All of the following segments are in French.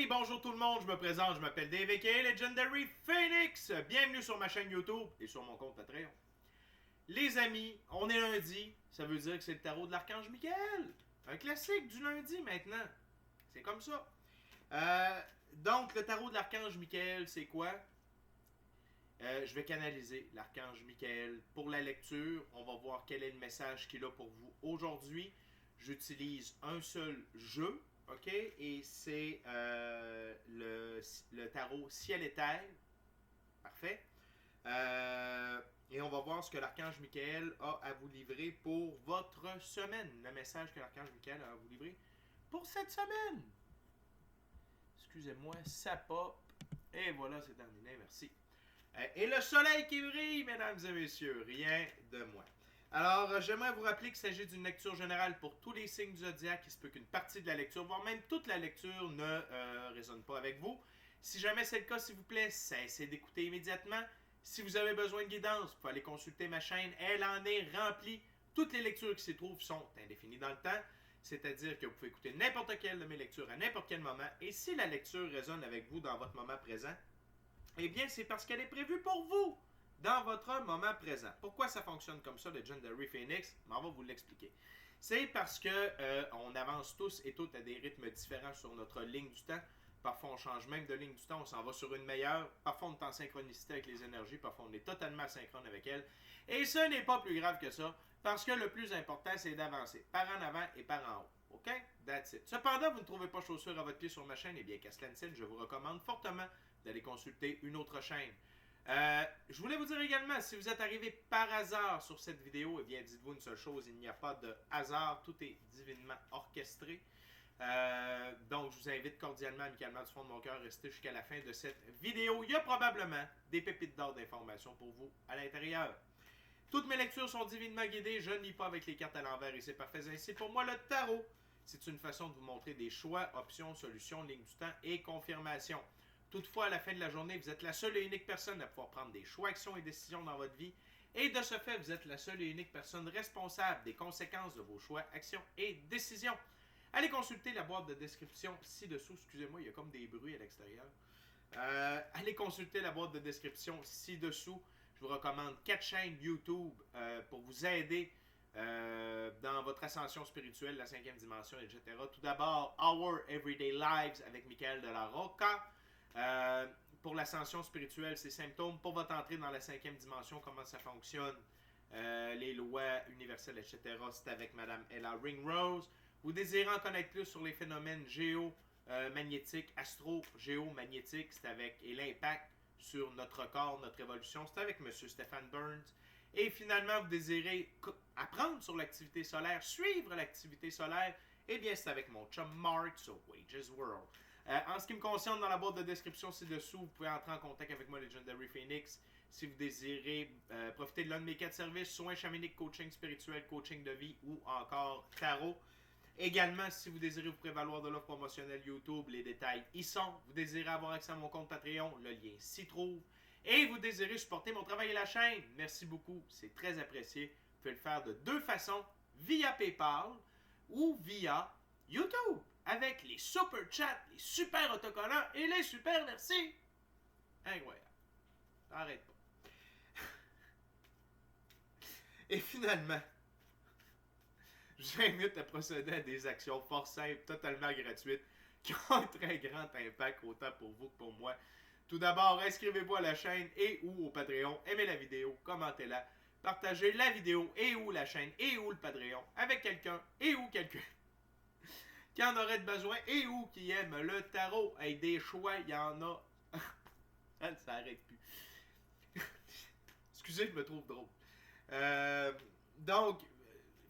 Hey, bonjour tout le monde, je me présente, je m'appelle Dave aka Legendary Phoenix. Bienvenue sur ma chaîne YouTube et sur mon compte Patreon. Les amis, on est lundi, ça veut dire que c'est le tarot de l'Archange Michael. Un classique du lundi maintenant. C'est comme ça. Donc, le tarot de l'Archange Michael, c'est quoi? Je vais canaliser l'Archange Michael pour la lecture. On va voir quel est le message qu'il a pour vous aujourd'hui. J'utilise un seul jeu, ok? Et c'est le tarot Ciel et Terre. Parfait. Et on va voir ce que l'Archange Michael a à vous livrer pour votre semaine. Le message que l'Archange Michael a à vous livrer pour cette semaine. Excusez-moi, ça pop. Et voilà, c'est terminé. Merci. Et le soleil qui brille, mesdames et messieurs, rien de moins. Alors, j'aimerais vous rappeler qu'il s'agit d'une lecture générale pour tous les signes du zodiaque. Il se peut qu'une partie de la lecture, voire même toute la lecture, ne résonne pas avec vous. Si jamais c'est le cas, s'il vous plaît, cessez d'écouter immédiatement. Si vous avez besoin de guidance, vous pouvez aller consulter ma chaîne. Elle en est remplie. Toutes les lectures qui s'y trouvent sont indéfinies dans le temps. C'est-à-dire que vous pouvez écouter n'importe quelle de mes lectures à n'importe quel moment. Et si la lecture résonne avec vous dans votre moment présent, eh bien, c'est parce qu'elle est prévue pour vous, dans votre moment présent. Pourquoi ça fonctionne comme ça, Legendary Phoenix? On va vous l'expliquer. C'est parce que on avance tous et toutes à des rythmes différents sur notre ligne du temps. Parfois, on change même de ligne du temps, on s'en va sur une meilleure. Parfois, on est en synchronicité avec les énergies, parfois, on est totalement asynchrone avec elles. Et ce n'est pas plus grave que ça, parce que le plus important, c'est d'avancer, par en avant et par en haut. OK? That's it. Cependant, vous ne trouvez pas chaussure à votre pied sur ma chaîne, eh bien, qu'à cela ne tienne, je vous recommande fortement d'aller consulter une autre chaîne. Je voulais vous dire également, si vous êtes arrivé par hasard sur cette vidéo, eh bien, dites-vous une seule chose, il n'y a pas de hasard, tout est divinement orchestré. Donc, je vous invite cordialement, amicalement, du fond de mon cœur, à rester jusqu'à la fin de cette vidéo. Il y a probablement des pépites d'or d'informations pour vous à l'intérieur. Toutes mes lectures sont divinement guidées, je ne lis pas avec les cartes à l'envers et c'est parfait ainsi. Pour moi, le tarot, c'est une façon de vous montrer des choix, options, solutions, lignes du temps et confirmations. Toutefois, à la fin de la journée, vous êtes la seule et unique personne à pouvoir prendre des choix, actions et décisions dans votre vie. Et de ce fait, vous êtes la seule et unique personne responsable des conséquences de vos choix, actions et décisions. Allez consulter la boîte de description ci-dessous. Excusez-moi, il y a comme des bruits à l'extérieur. Allez consulter la boîte de description ci-dessous. Je vous recommande 4 chaînes YouTube pour vous aider dans votre ascension spirituelle, la 5e dimension, etc. Tout d'abord, Our Everyday Lives avec Michael de la Rocca. Pour l'ascension spirituelle, ses symptômes. Pour votre entrée dans la 5e dimension, comment ça fonctionne, les lois universelles, etc. C'est avec Madame Ella Ringrose. Vous désirez en connaître plus sur les phénomènes géomagnétiques, astro-géomagnétiques, c'est avec et l'impact sur notre corps, notre évolution, c'est avec M. Stéphane Burns. Et finalement, vous désirez apprendre sur l'activité solaire, suivre l'activité solaire, eh bien, c'est avec mon chum Mark sur Wages World. En ce qui me concerne, dans la boîte de description ci-dessous, vous pouvez entrer en contact avec moi, Legendary Phoenix, si vous désirez profiter de l'un de mes 4 services, soins chamaniques, coaching spirituel, coaching de vie ou encore tarot. Également, si vous désirez vous prévaloir de l'offre promotionnelle YouTube, les détails y sont. Vous désirez avoir accès à mon compte Patreon, le lien s'y trouve. Et vous désirez supporter mon travail et la chaîne, merci beaucoup, c'est très apprécié. Vous pouvez le faire de 2 façons, via PayPal ou via YouTube, avec les super chats, les super autocollants et les super merci. Incroyable. Arrête pas. Et finalement, je vous invite à procéder à des actions fort simples, totalement gratuites, qui ont un très grand impact autant pour vous que pour moi. Tout d'abord, inscrivez-vous à la chaîne et ou au Patreon, aimez la vidéo, commentez-la, partagez la vidéo et ou la chaîne et ou le Patreon avec quelqu'un et ou quelqu'un qui en aurait besoin et ou qui aime le tarot. Avec des choix, il y en a. Ça ne s'arrête plus. Excusez, je me trouve drôle. Donc,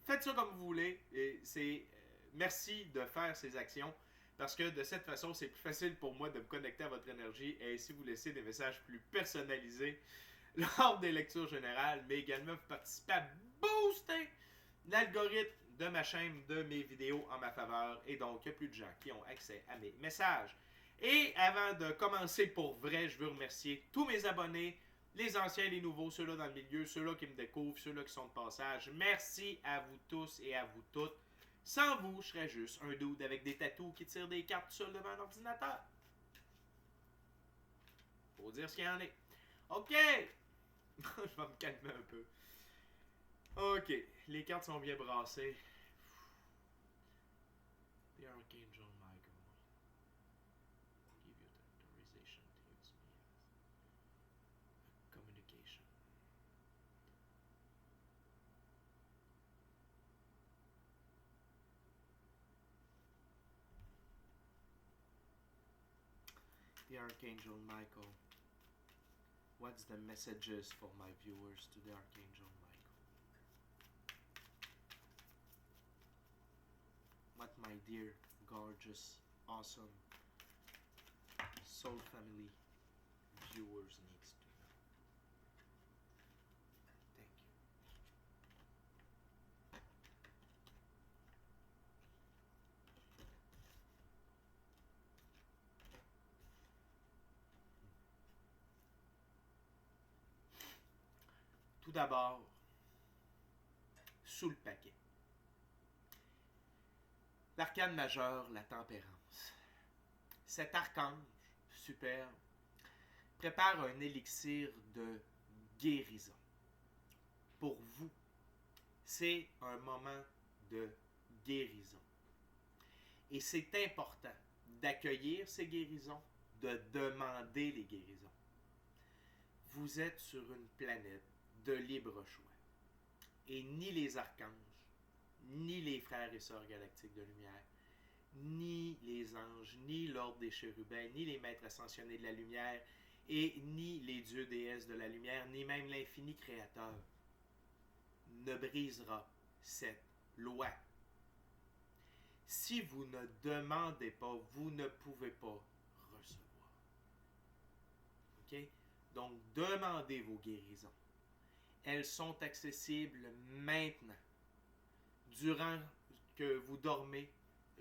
faites ça comme vous voulez. Merci de faire ces actions parce que de cette façon, c'est plus facile pour moi de me connecter à votre énergie et ainsi vous laisser des messages plus personnalisés lors des lectures générales, mais également vous participez à booster l'algorithme de ma chaîne, de mes vidéos en ma faveur. Et donc, il y a plus de gens qui ont accès à mes messages. Et avant de commencer pour vrai, je veux remercier tous mes abonnés, les anciens et les nouveaux, ceux-là dans le milieu, ceux-là qui me découvrent, ceux-là qui sont de passage. Merci à vous tous et à vous toutes. Sans vous, je serais juste un dude avec des tatous qui tire des cartes seul devant un ordinateur. Faut dire ce qu'il y en est. OK! Je vais me calmer un peu. OK. Les cartes sont bien brassées. The Archangel Michael. Give you the authorization to use me as communication. The Archangel Michael. What's the messages for my viewers to the Archangel Michael? What my dear, gorgeous, awesome soul family viewers needs to know. Thank you. Tout d'abord, sous le paquet. L'arcane majeur, la tempérance. Cet archange superbe prépare un élixir de guérison. Pour vous, c'est un moment de guérison. Et c'est important d'accueillir ces guérisons, de demander les guérisons. Vous êtes sur une planète de libre choix. Et ni les archanges, ni les frères et sœurs galactiques de lumière, ni les anges, ni l'ordre des chérubins, ni les maîtres ascensionnés de la lumière, et ni les dieux déesses de la lumière, ni même l'infini créateur ne brisera cette loi. Si vous ne demandez pas, vous ne pouvez pas recevoir. OK? Donc, demandez vos guérisons. Elles sont accessibles maintenant. Durant que vous dormez,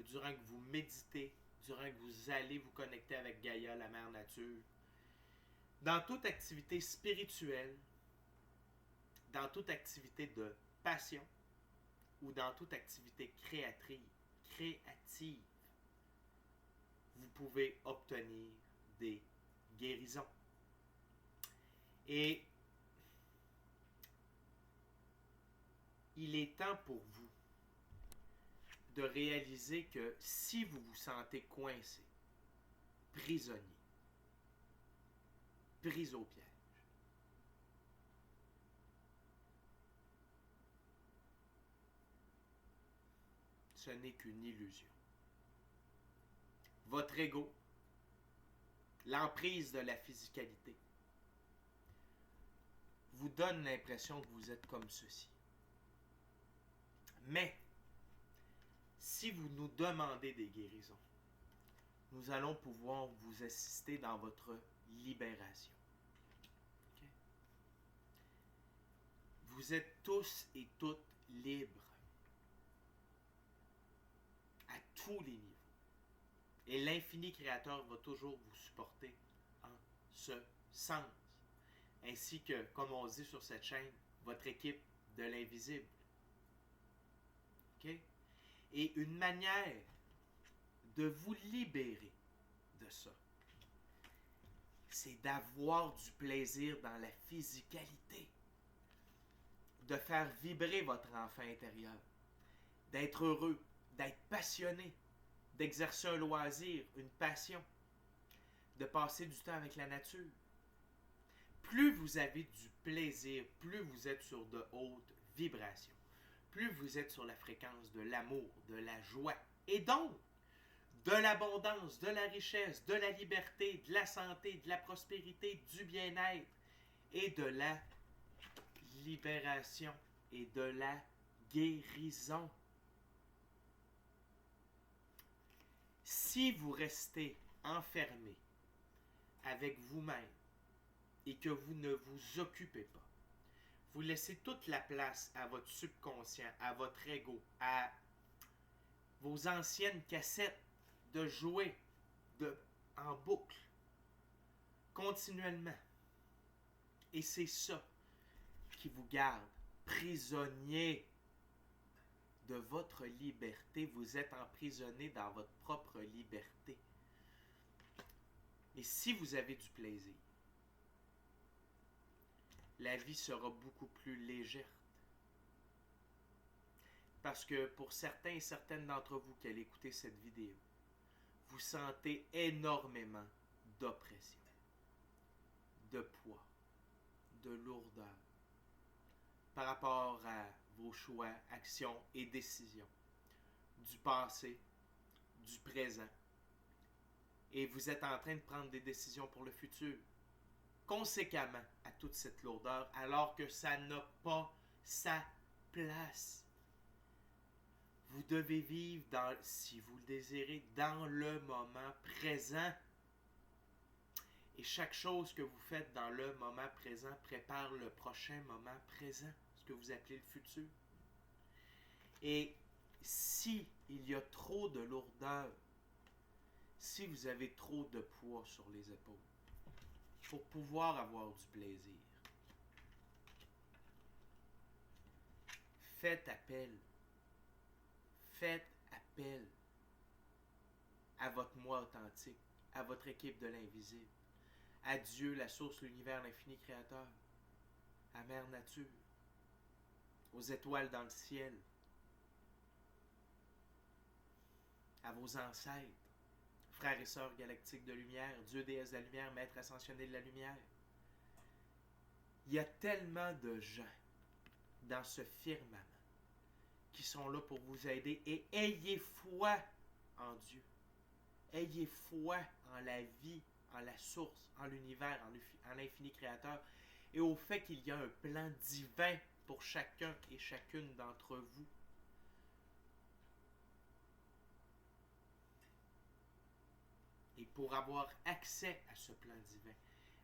durant que vous méditez, durant que vous allez vous connecter avec Gaïa, la mère nature, dans toute activité spirituelle, dans toute activité de passion ou dans toute activité créative, vous pouvez obtenir des guérisons. Et il est temps pour vous de réaliser que si vous vous sentez coincé, prisonnier, pris au piège, ce n'est qu'une illusion. Votre ego, l'emprise de la physicalité, vous donne l'impression que vous êtes comme ceci. Mais, si vous nous demandez des guérisons, nous allons pouvoir vous assister dans votre libération. Okay? Vous êtes tous et toutes libres à tous les niveaux. Et l'infini créateur va toujours vous supporter en ce sens. Ainsi que, comme on dit sur cette chaîne, votre équipe de l'invisible. OK? Et une manière de vous libérer de ça, c'est d'avoir du plaisir dans la physicalité. De faire vibrer votre enfant intérieur. D'être heureux, d'être passionné, d'exercer un loisir, une passion, de passer du temps avec la nature. Plus vous avez du plaisir, plus vous êtes sur de hautes vibrations, plus vous êtes sur la fréquence de l'amour, de la joie, et donc de l'abondance, de la richesse, de la liberté, de la santé, de la prospérité, du bien-être et de la libération et de la guérison. Si vous restez enfermé avec vous-même et que vous ne vous occupez pas, vous laissez toute la place à votre subconscient, à votre ego, à vos anciennes cassettes de jouets en boucle, continuellement. Et c'est ça qui vous garde prisonnier de votre liberté. Vous êtes emprisonné dans votre propre liberté. Et si vous avez du plaisir, la vie sera beaucoup plus légère. Parce que pour certains et certaines d'entre vous qui allez écouter cette vidéo, vous sentez énormément d'oppression, de poids, de lourdeur par rapport à vos choix, actions et décisions du passé, du présent. Et vous êtes en train de prendre des décisions pour le futur. Conséquemment à toute cette lourdeur, alors que ça n'a pas sa place. Vous devez vivre, si vous le désirez, dans le moment présent. Et chaque chose que vous faites dans le moment présent prépare le prochain moment présent, ce que vous appelez le futur. Et si il y a trop de lourdeur, si vous avez trop de poids sur les épaules, pour pouvoir avoir du plaisir, faites appel à votre moi authentique, à votre équipe de l'invisible, à Dieu, la source, l'univers, l'infini créateur, à Mère Nature, aux étoiles dans le ciel, à vos ancêtres, frères et sœurs galactiques de lumière, Dieu, déesse de la lumière, maître ascensionné de la lumière. Il y a tellement de gens dans ce firmament qui sont là pour vous aider, et ayez foi en Dieu. Ayez foi en la vie, en la source, en l'univers, en l'infini créateur, et au fait qu'il y a un plan divin pour chacun et chacune d'entre vous. Et pour avoir accès à ce plan divin,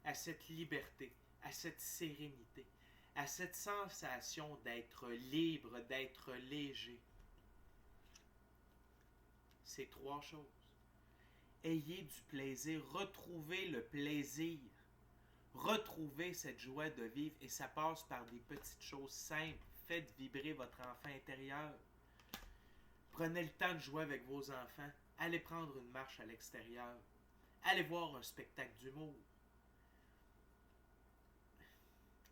à cette liberté, à cette sérénité, à cette sensation d'être libre, d'être léger, c'est trois choses. Ayez du plaisir, retrouvez le plaisir, retrouvez cette joie de vivre, et ça passe par des petites choses simples. Faites vibrer votre enfant intérieur. Prenez le temps de jouer avec vos enfants. Allez prendre une marche à l'extérieur. Allez voir un spectacle d'humour.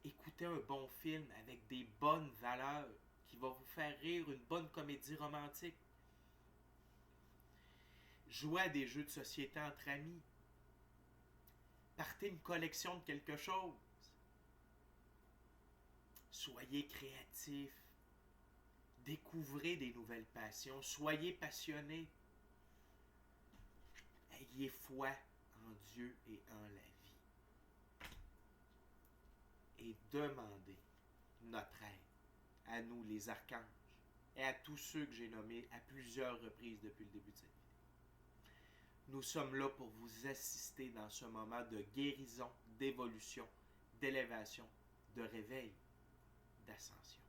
Écoutez un bon film avec des bonnes valeurs qui va vous faire rire, une bonne comédie romantique. Jouez à des jeux de société entre amis. Partez une collection de quelque chose. Soyez créatifs. Découvrez des nouvelles passions. Soyez passionnés. Ayez foi en Dieu et en la vie. Et demandez notre aide à nous, les archanges, et à tous ceux que j'ai nommés à plusieurs reprises depuis le début de cette vidéo. Nous sommes là pour vous assister dans ce moment de guérison, d'évolution, d'élévation, de réveil, d'ascension.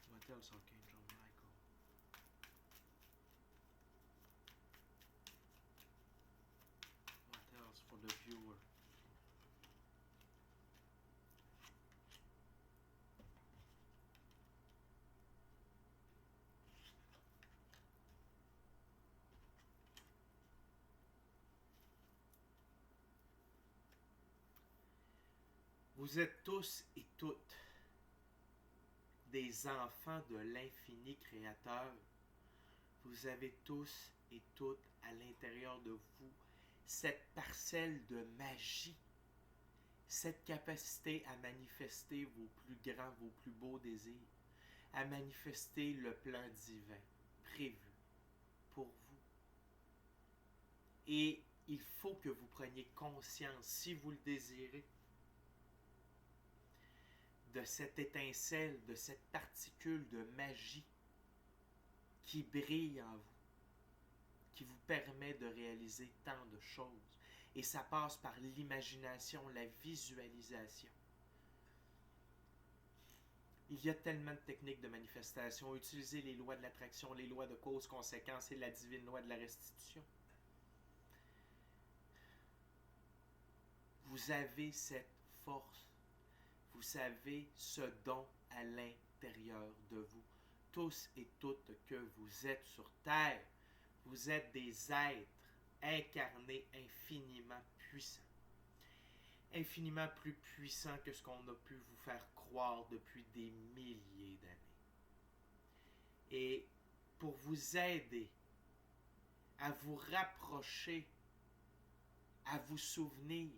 What else, Archangel Michael? What else for the viewer? Vous êtes tous et toutes des enfants de l'infini créateur. Vous avez tous et toutes à l'intérieur de vous cette parcelle de magie, cette capacité à manifester vos plus grands, vos plus beaux désirs, à manifester le plan divin prévu pour vous. Et il faut que vous preniez conscience, si vous le désirez, de cette étincelle, de cette particule de magie qui brille en vous, qui vous permet de réaliser tant de choses. Et ça passe par l'imagination, la visualisation. Il y a tellement de techniques de manifestation. Utilisez les lois de l'attraction, les lois de cause-conséquence et la divine loi de la restitution. Vous avez cette force. Vous avez ce don à l'intérieur de vous. Tous et toutes que vous êtes sur Terre, vous êtes des êtres incarnés infiniment puissants. infiniment plus puissant que ce qu'on a pu vous faire croire depuis des milliers d'années. Et pour vous aider à vous rapprocher, à vous souvenir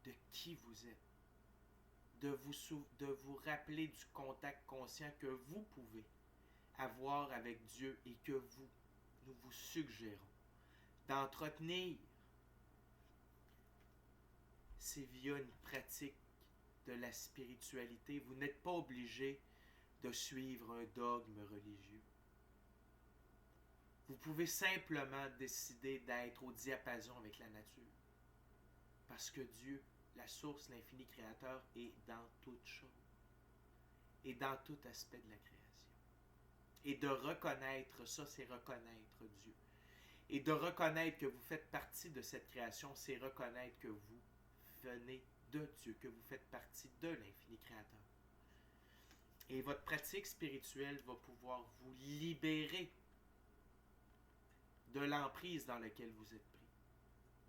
de qui vous êtes, de vous rappeler du contact conscient que vous pouvez avoir avec Dieu et que nous vous suggérons d'entretenir. C'est via une pratique de la spiritualité. Vous n'êtes pas obligé de suivre un dogme religieux. Vous pouvez simplement décider d'être au diapason avec la nature. Parce que Dieu, la source, l'infini créateur, est dans toute chose. Et dans tout aspect de la création. Et de reconnaître ça, c'est reconnaître Dieu. Et de reconnaître que vous faites partie de cette création, c'est reconnaître que vous venez de Dieu, que vous faites partie de l'infini créateur. Et votre pratique spirituelle va pouvoir vous libérer de l'emprise dans laquelle vous êtes pris,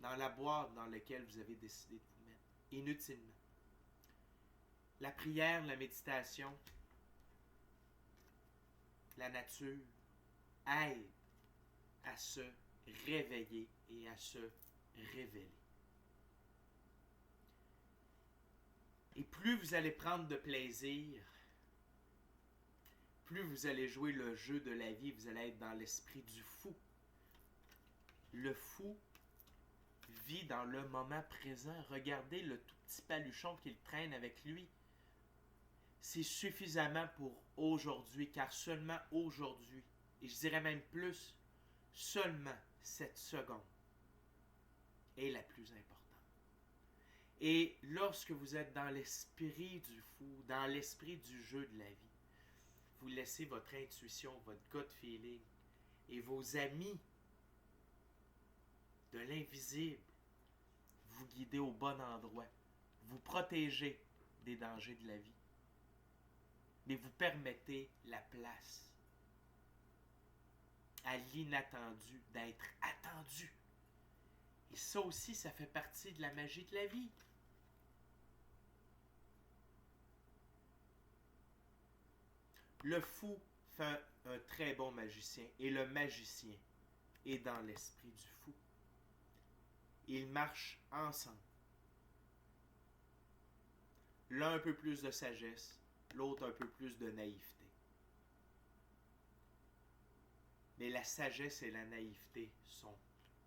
dans la boîte dans laquelle vous avez décidé de vous mettre, inutilement. La prière, la méditation, la nature aident à se réveiller et à se révéler. Et plus vous allez prendre de plaisir, plus vous allez jouer le jeu de la vie, vous allez être dans l'esprit du fou. Le fou vit dans le moment présent. Regardez le tout petit paluchon qu'il traîne avec lui. C'est suffisamment pour aujourd'hui, car seulement aujourd'hui, et je dirais même plus, seulement cette seconde est la plus importante. Et lorsque vous êtes dans l'esprit du fou, dans l'esprit du jeu de la vie, vous laissez votre intuition, votre gut feeling et vos amis de l'invisible vous guider au bon endroit, vous protéger des dangers de la vie, mais vous permettez la place à l'inattendu d'être attendu. Et ça aussi, ça fait partie de la magie de la vie. Le fou fait un très bon magicien et le magicien est dans l'esprit du fou. Ils marchent ensemble. L'un un peu plus de sagesse, l'autre un peu plus de naïveté. Mais la sagesse et la naïveté sont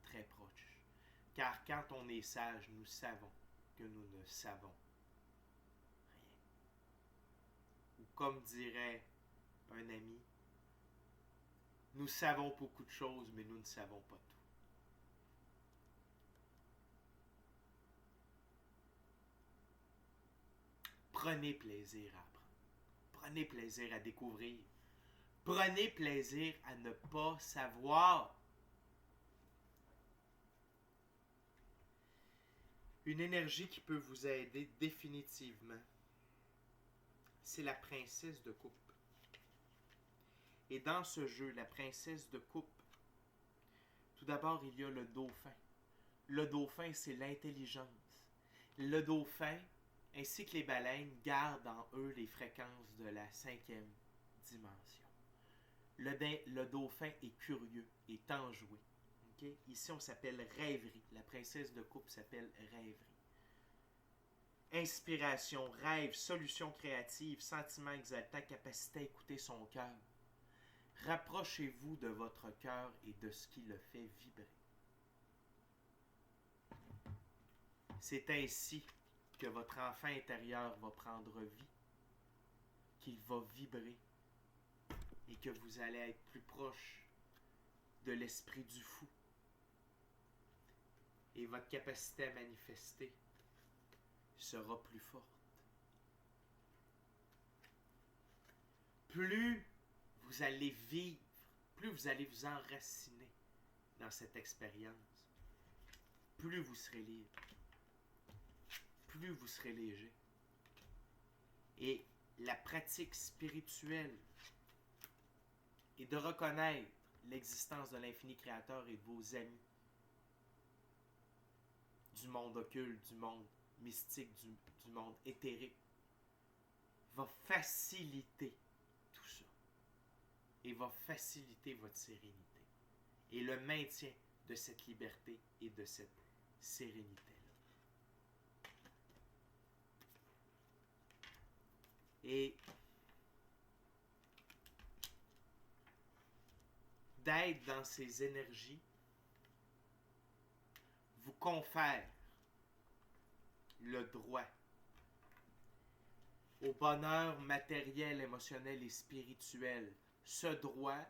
très proches. Car quand on est sage, nous savons que nous ne savons rien. Ou comme dirait un ami, nous savons beaucoup de choses, mais nous ne savons pas tout. Prenez plaisir à apprendre. Prenez plaisir à découvrir. Prenez plaisir à ne pas savoir. Une énergie qui peut vous aider définitivement, c'est la princesse de coupe. Et dans ce jeu, la princesse de coupe, tout d'abord, il y a le dauphin. Le dauphin, c'est l'intelligence. Le dauphin, ainsi que les baleines, gardent en eux les fréquences de la 5e dimension. Le dauphin est curieux, est enjoué. Okay? Ici, on s'appelle rêverie. La princesse de coupe s'appelle rêverie. Inspiration, rêve, solution créative, sentiment exaltant, capacité à écouter son cœur. Rapprochez-vous de votre cœur et de ce qui le fait vibrer. C'est ainsi que votre enfant intérieur va prendre vie, qu'il va vibrer et que vous allez être plus proche de l'esprit du fou. Et votre capacité à manifester sera plus forte. Plus vous allez vivre, plus vous allez vous enraciner dans cette expérience, plus vous serez libre, plus vous serez léger. Et la pratique spirituelle est de reconnaître l'existence de l'infini créateur et de vos amis, du monde occulte, du monde mystique du monde éthérique va faciliter tout ça et va faciliter votre sérénité et le maintien de cette liberté et de cette sérénité-là. Et d'être dans ces énergies vous confère le droit au bonheur matériel, émotionnel et spirituel. Ce droit,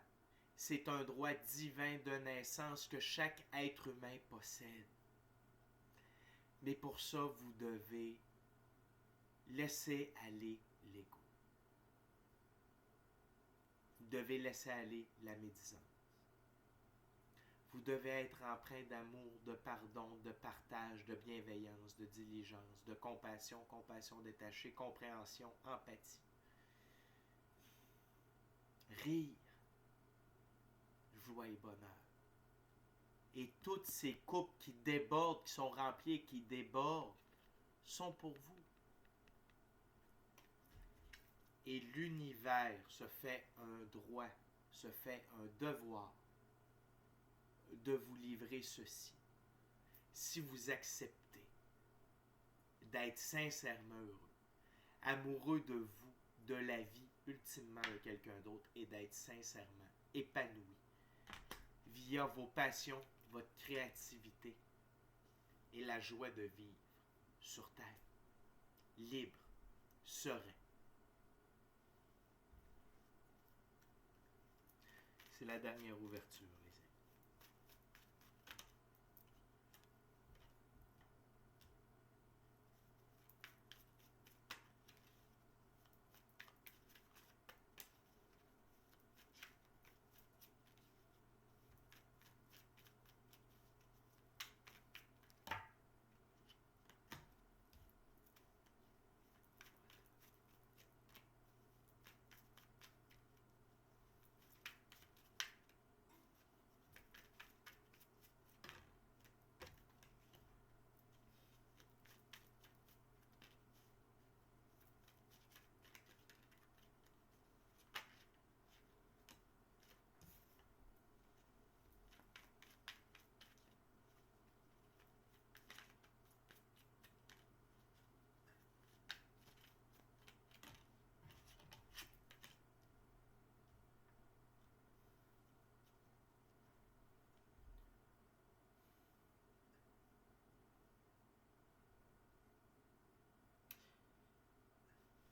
c'est un droit divin de naissance que chaque être humain possède. Mais pour ça, vous devez laisser aller l'ego. Vous devez laisser aller la médisance. Vous devez être empreint d'amour, de pardon, de partage, de bienveillance, de diligence, de compassion, compassion détachée, compréhension, empathie. Rire, joie et bonheur. Et toutes ces coupes qui débordent, qui sont remplies et qui débordent, sont pour vous. Et l'univers se fait un droit, se fait un devoir de vous livrer ceci. Si vous acceptez d'être sincèrement heureux, amoureux de vous, de la vie, ultimement de quelqu'un d'autre, et d'être sincèrement épanoui via vos passions, votre créativité et la joie de vivre sur terre, libre, serein. C'est la dernière ouverture, les amis.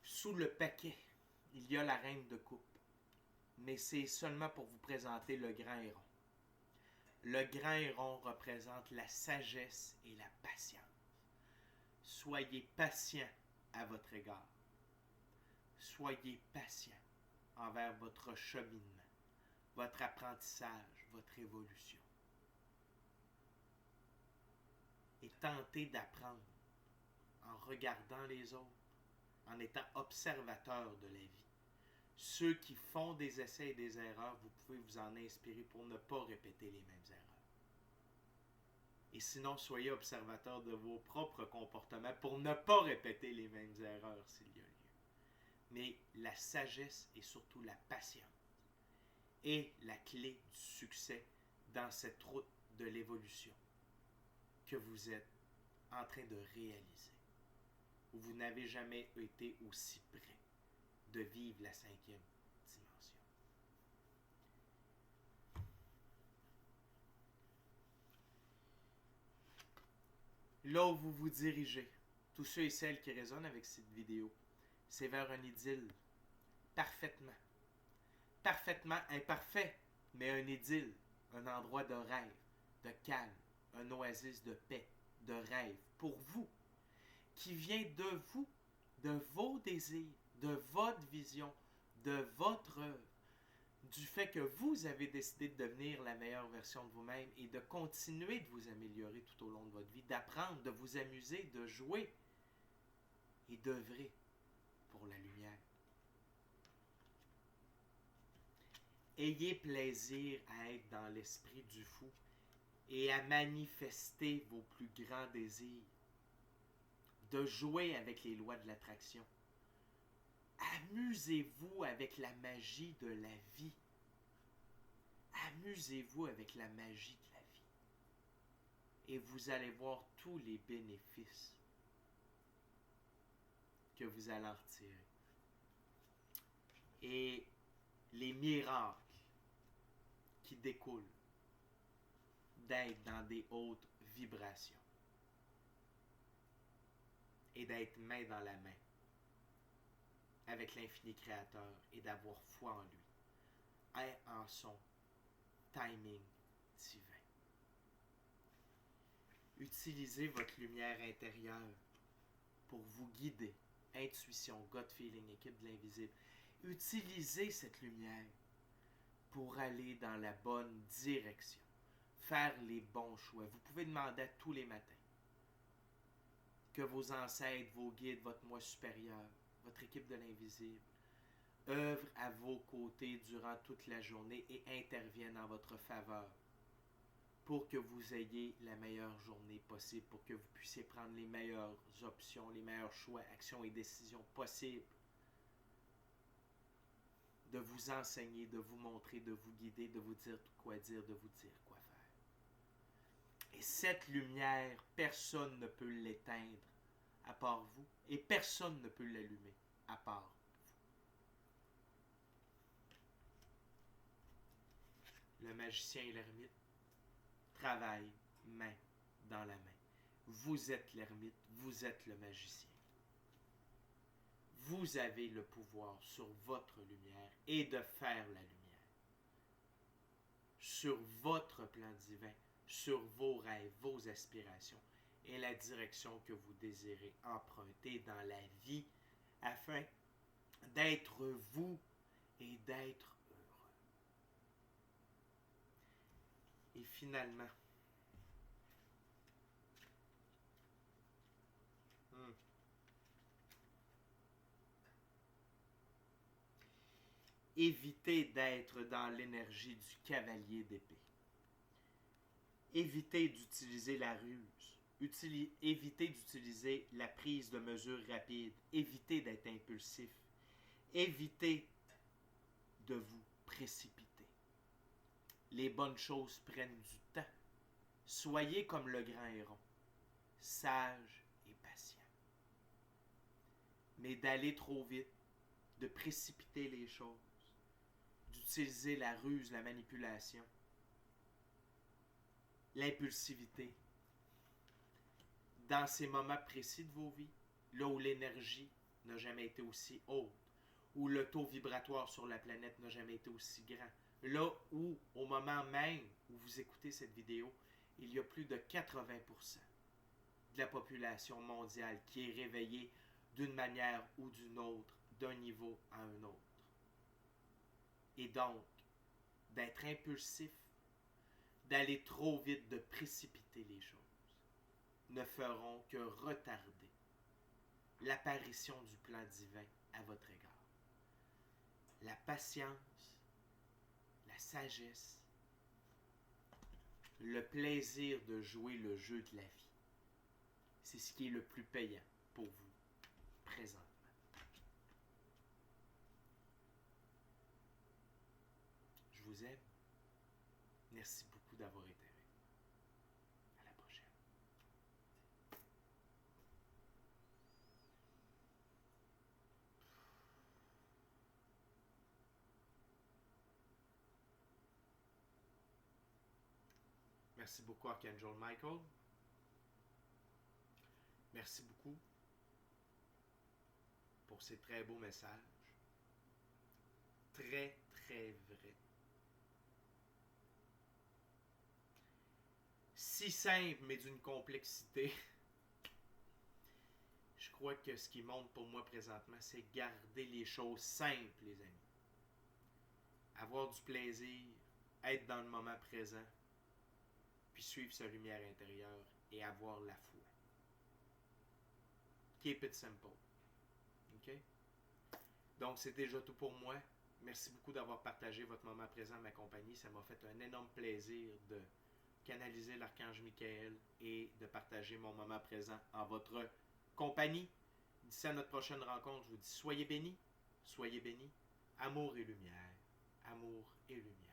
Sous le paquet, il y a la reine de coupe, mais c'est seulement pour vous présenter le grand héron. Le grand héron représente la sagesse et la patience. Soyez patient à votre égard. Soyez patient envers votre cheminement, votre apprentissage, votre évolution. Et tentez d'apprendre en regardant les autres, en étant observateur de la vie. Ceux qui font des essais et des erreurs, vous pouvez vous en inspirer pour ne pas répéter les mêmes erreurs. Et sinon, soyez observateur de vos propres comportements pour ne pas répéter les mêmes erreurs s'il y a lieu. Mais la sagesse et surtout la patience est la clé du succès dans cette route de l'évolution que vous êtes en train de réaliser. Où vous n'avez jamais été aussi près de vivre la 5e dimension. Là où vous vous dirigez, tous ceux et celles qui résonnent avec cette vidéo, c'est vers un idylle, parfaitement imparfait, mais un idylle, un endroit de rêve, de calme, un oasis de paix, de rêve, pour vous, qui vient de vous, de vos désirs, de votre vision, de votre œuvre, du fait que vous avez décidé de devenir la meilleure version de vous-même et de continuer de vous améliorer tout au long de votre vie, d'apprendre, de vous amuser, de jouer et d'œuvrer pour la lumière. Ayez plaisir à être dans l'esprit du fou et à manifester vos plus grands désirs. de jouer avec les lois de l'attraction. Amusez-vous avec la magie de la vie. Amusez-vous avec la magie de la vie. Et vous allez voir tous les bénéfices que vous allez en retirer. Et les miracles qui découlent d'être dans des hautes vibrations et d'être main dans la main avec l'infini créateur et d'avoir foi en lui et en son timing divin. Utilisez votre lumière intérieure pour vous guider. Intuition, gut feeling, équipe de l'invisible. Utilisez cette lumière pour aller dans la bonne direction. Faire les bons choix. Vous pouvez demander à tous les matins que vos ancêtres, vos guides, votre moi supérieur, votre équipe de l'invisible, œuvrent à vos côtés durant toute la journée et interviennent en votre faveur pour que vous ayez la meilleure journée possible, pour que vous puissiez prendre les meilleures options, les meilleurs choix, actions et décisions possibles. De vous enseigner, de vous montrer, de vous guider, de vous dire quoi dire, de vous dire quoi faire. Et cette lumière, personne ne peut l'éteindre à part vous, et personne ne peut l'allumer à part vous. Le magicien et l'ermite travaillent main dans la main. Vous êtes l'ermite, vous êtes le magicien. Vous avez le pouvoir sur votre lumière et de faire la lumière. Sur votre plan divin, sur vos rêves, vos aspirations et la direction que vous désirez emprunter dans la vie afin d'être vous et d'être heureux. Et finalement, évitez d'être dans l'énergie du cavalier d'épée. Évitez d'utiliser la ruse. Évitez d'utiliser la prise de mesure rapide. Évitez d'être impulsif. Évitez de vous précipiter. Les bonnes choses prennent du temps. Soyez comme le grand héron, sage et patient. Mais d'aller trop vite, de précipiter les choses, d'utiliser la ruse, la manipulation, l'impulsivité, dans ces moments précis de vos vies, là où l'énergie n'a jamais été aussi haute, où le taux vibratoire sur la planète n'a jamais été aussi grand, là où, au moment même où vous écoutez cette vidéo, il y a plus de 80% de la population mondiale qui est réveillée d'une manière ou d'une autre, d'un niveau à un autre. Et donc, d'être impulsif, d'aller trop vite, de précipiter les choses, ne feront que retarder l'apparition du plan divin à votre égard. La patience, la sagesse, le plaisir de jouer le jeu de la vie, c'est ce qui est le plus payant pour vous présentement. Je vous aime. Merci beaucoup d'avoir été avec moi. À la prochaine. Merci beaucoup, Archangel Michael. Merci beaucoup pour ces très beaux messages. Très, très vrais. Si simple, mais d'une complexité. Je crois que ce qui monte pour moi présentement, c'est garder les choses simples, les amis. Avoir du plaisir, être dans le moment présent, puis suivre sa lumière intérieure et avoir la foi. Keep it simple. OK? Donc, c'est déjà tout pour moi. Merci beaucoup d'avoir partagé votre moment présent à ma compagnie. Ça m'a fait un énorme plaisir de canaliser l'archange Michael et de partager mon moment présent en votre compagnie. D'ici à notre prochaine rencontre, je vous dis soyez bénis, amour et lumière, amour et lumière.